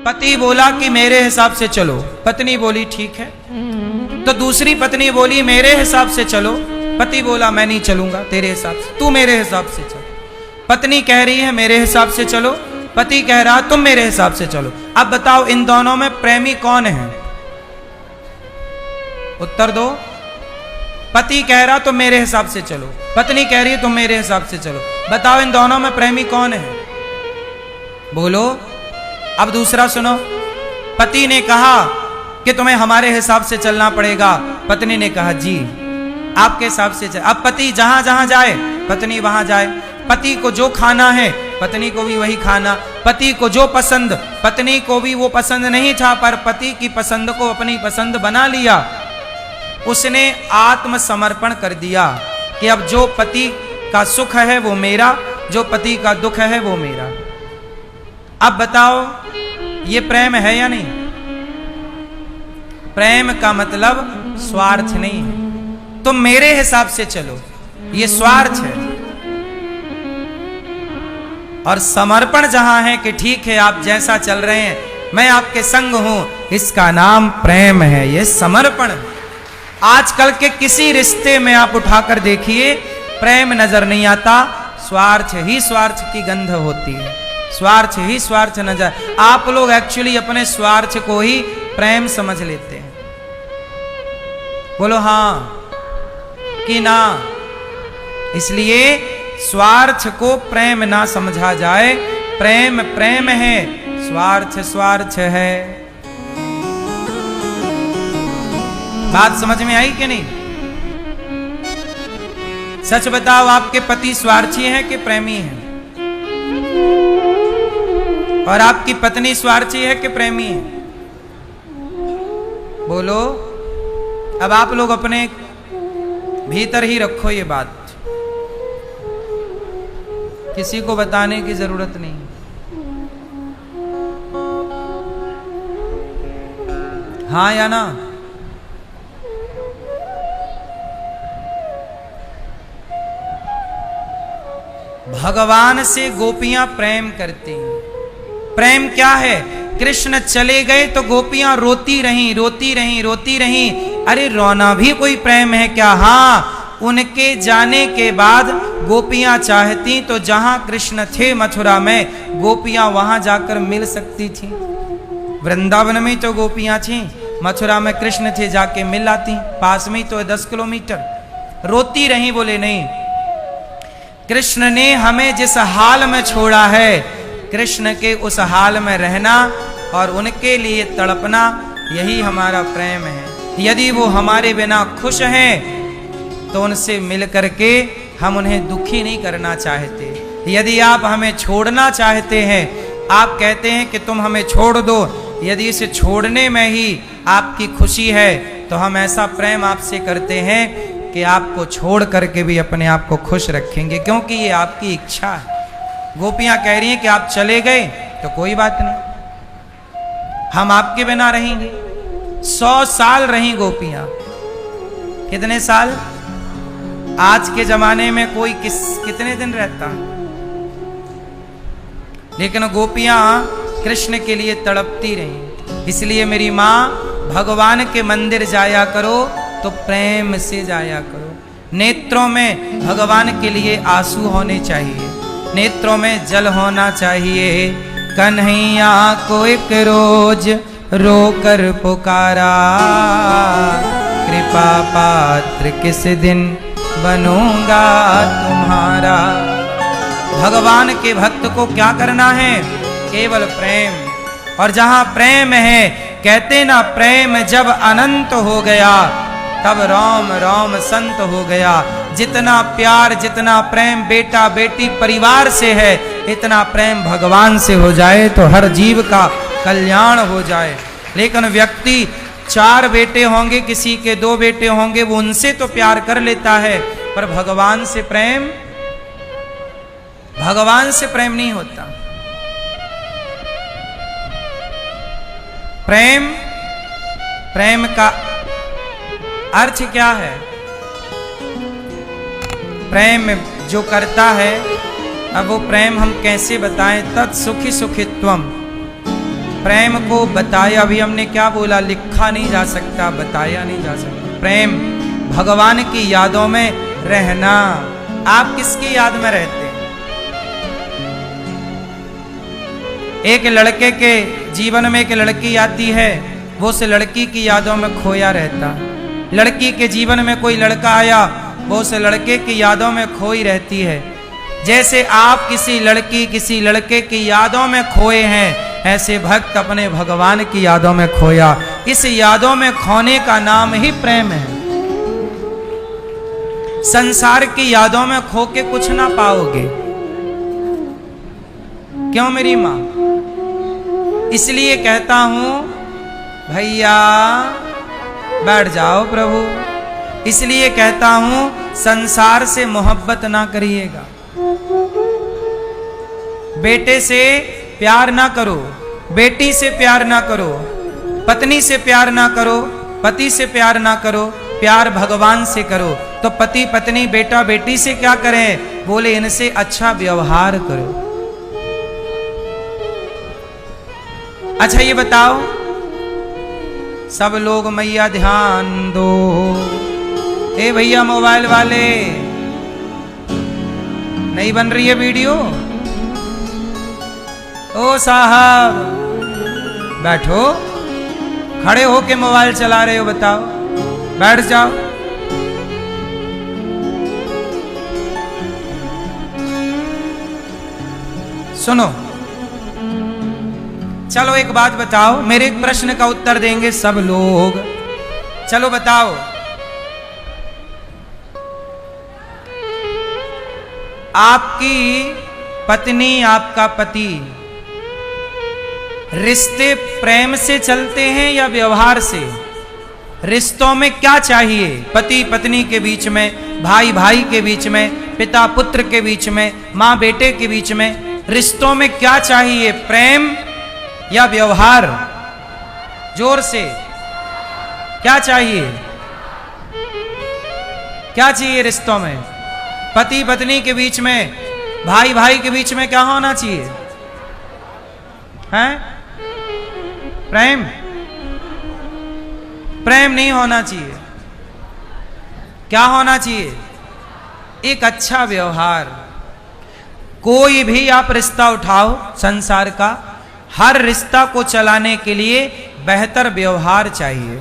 पति बोला कि मेरे हिसाब से चलो, पत्नी बोली ठीक है। तो दूसरी पत्नी बोली मेरे हिसाब से चलो, पति बोला मैं नहीं चलूंगा तेरे हिसाब से, तू मेरे हिसाब से चल। पत्नी कह रही है मेरे हिसाब से चलो, पति कह रहा तुम मेरे हिसाब से चलो। अब बताओ इन दोनों में प्रेमी कौन है? उत्तर दो। पति कह रहा तुम मेरे हिसाब से चलो, पत्नी कह रही है तुम मेरे हिसाब से चलो। बताओ इन दोनों में प्रेमी कौन है? बोलो। अब दूसरा सुनो। पति ने कहा कि तुम्हें हमारे हिसाब से चलना पड़ेगा, पत्नी ने कहा जी आपके हिसाब से चल। अब पति जहां जहां जाए पत्नी वहां जाए। पति को जो खाना है पत्नी को भी वही खाना, पति को जो पसंद पत्नी को भी वो पसंद नहीं था, पर पति की पसंद को अपनी पसंद बना लिया। उसने आत्मसमर्पण कर दिया कि अब जो पति का सुख है वो मेरा, जो पति का दुख है वो मेरा। अब बताओ ये प्रेम है या नहीं? प्रेम का मतलब स्वार्थ नहीं है। तुम मेरे हिसाब से चलो, ये स्वार्थ है। और समर्पण जहां है कि ठीक है आप जैसा चल रहे हैं मैं आपके संग हूं, इसका नाम प्रेम है, ये समर्पण है। आजकल के किसी रिश्ते में आप उठाकर देखिए प्रेम नजर नहीं आता, स्वार्थ ही स्वार्थ की गंध होती है, स्वार्थ ही स्वार्थ नजर। आप लोग एक्चुअली अपने स्वार्थ को ही प्रेम समझ लेते हैं। बोलो हां कि ना? इसलिए स्वार्थ को प्रेम ना समझा जाए। प्रेम प्रेम है, स्वार्थ स्वार्थ है। बात समझ में आई कि नहीं? सच बताओ आपके पति स्वार्थी हैं कि प्रेमी हैं? और आपकी पत्नी स्वार्थी है कि प्रेमी है? बोलो। अब आप लोग अपने भीतर ही रखो ये बात, किसी को बताने की जरूरत नहीं। हाँ या ना? भगवान से गोपियां प्रेम करती हैं। प्रेम क्या है? कृष्ण चले गए तो गोपियां रोती रहीं, रोती रहीं, रोती रहीं। अरे रोना भी कोई प्रेम है क्या? हाँ, उनके जाने के बाद गोपियां चाहती तो जहां कृष्ण थे मथुरा में, गोपियां वहां जाकर मिल सकती थी। वृंदावन में तो गोपियां थी, मथुरा में कृष्ण थे, जाके मिल आती, पास में तो 10 किलोमीटर। रोती रहीं, बोले नहीं, कृष्ण ने हमें जिस हाल में छोड़ा है, कृष्ण के उस हाल में रहना और उनके लिए तड़पना, यही हमारा प्रेम है। यदि वो हमारे बिना खुश हैं तो उनसे मिल करके हम उन्हें दुखी नहीं करना चाहते। यदि आप हमें छोड़ना चाहते हैं, आप कहते हैं कि तुम हमें छोड़ दो, यदि इसे छोड़ने में ही आपकी खुशी है तो हम ऐसा प्रेम आपसे करते हैं कि आपको छोड़ करके भी अपने आप को खुश रखेंगे, क्योंकि ये आपकी इच्छा है। गोपियां कह रही हैं कि आप चले गए तो कोई बात नहीं, हम आपके बिना रहेंगे। 100 साल रही गोपियां। कितने साल? आज के जमाने में कोई कितने दिन रहता, लेकिन गोपियां कृष्ण के लिए तड़पती रही। इसलिए मेरी माँ, भगवान के मंदिर जाया करो तो प्रेम से जाया करो। नेत्रों में भगवान के लिए आंसू होने चाहिए, नेत्रों में जल होना चाहिए। कन्हैया को एक रोज रोकर पुकारा, कृपा पात्र किस दिन बनूंगा तुम्हारा। भगवान के भक्त को क्या करना है? केवल प्रेम। और जहां प्रेम है, कहते ना, प्रेम जब अनंत हो गया तब राम राम संत हो गया। जितना प्यार, जितना प्रेम बेटा बेटी परिवार से है, इतना प्रेम भगवान से हो जाए तो हर जीव का कल्याण हो जाए। लेकिन व्यक्ति 4 बेटे होंगे, किसी के 2 बेटे होंगे, वो उनसे तो प्यार कर लेता है, पर भगवान से प्रेम, भगवान से प्रेम नहीं होता। प्रेम, प्रेम का अर्थ क्या है? प्रेम जो करता है, अब वो प्रेम हम कैसे बताएं? तत् सुखी सुखित्वम, प्रेम को बताया, अभी हमने क्या बोला, लिखा नहीं जा सकता, बताया नहीं जा सकता। प्रेम भगवान की यादों में रहना। आप किसकी याद में रहते हैं? एक लड़के के जीवन में एक लड़की आती है, वो उस लड़की की यादों में खोया रहता। लड़की के जीवन में कोई लड़का आया, वो उस लड़के की यादों में खोई रहती है। जैसे आप किसी लड़की किसी लड़के की यादों में खोए हैं, ऐसे भक्त अपने भगवान की यादों में खोया। इस यादों में खोने का नाम ही प्रेम है। संसार की यादों में खो के कुछ ना पाओगे। क्यों मेरी मां? इसलिए कहता हूं भैया बैठ जाओ प्रभु। इसलिए कहता हूं संसार से मोहब्बत ना करिएगा। बेटे से प्यार ना करो, बेटी से प्यार ना करो, पत्नी से प्यार ना करो, पति से प्यार ना करो, प्यार भगवान से करो। तो पति पत्नी बेटा बेटी से क्या करें? बोले इनसे अच्छा व्यवहार करो। अच्छा ये बताओ, सब लोग मैया ध्यान दो। ए भैया मोबाइल वाले, नहीं बन रही है वीडियो? ओ साहब बैठो, खड़े होके मोबाइल चला रहे हो, बताओ, बैठ जाओ। सुनो, चलो एक बात बताओ, मेरे एक प्रश्न का उत्तर देंगे सब लोग। चलो बताओ, आपकी पत्नी आपका पति रिश्ते प्रेम से चलते हैं या व्यवहार से? रिश्तों में क्या चाहिए? पति पत्नी के बीच में, भाई भाई के बीच में, पिता पुत्र के बीच में, माँ बेटे के बीच में, रिश्तों में क्या चाहिए? प्रेम या व्यवहार? जोर से क्या चाहिए? क्या चाहिए रिश्तों में? पति पत्नी के बीच में, भाई भाई के बीच में क्या होना चाहिए? हैं? प्रेम? प्रेम नहीं होना चाहिए। क्या होना चाहिए? एक अच्छा व्यवहार। कोई भी आप रिश्ता उठाओ संसार का, हर रिश्ता को चलाने के लिए बेहतर व्यवहार चाहिए।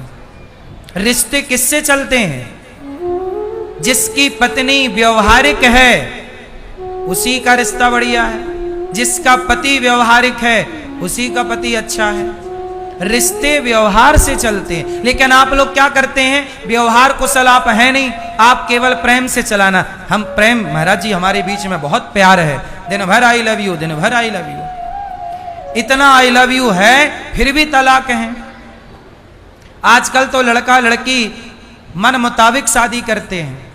रिश्ते किससे चलते हैं? जिसकी पत्नी व्यवहारिक है उसी का रिश्ता बढ़िया है, जिसका पति व्यवहारिक है उसी का पति अच्छा है। रिश्ते व्यवहार से चलते हैं। लेकिन आप लोग क्या करते हैं? व्यवहार कुशल आप है नहीं, आप केवल प्रेम से चलाना। हम प्रेम, महाराज जी हमारे बीच में बहुत प्यार है, दिन भर आई लव यू, दिन भर आई लव यू, इतना आई लव यू है, फिर भी तलाक है। आजकल तो लड़का लड़की मन मुताबिक शादी करते हैं।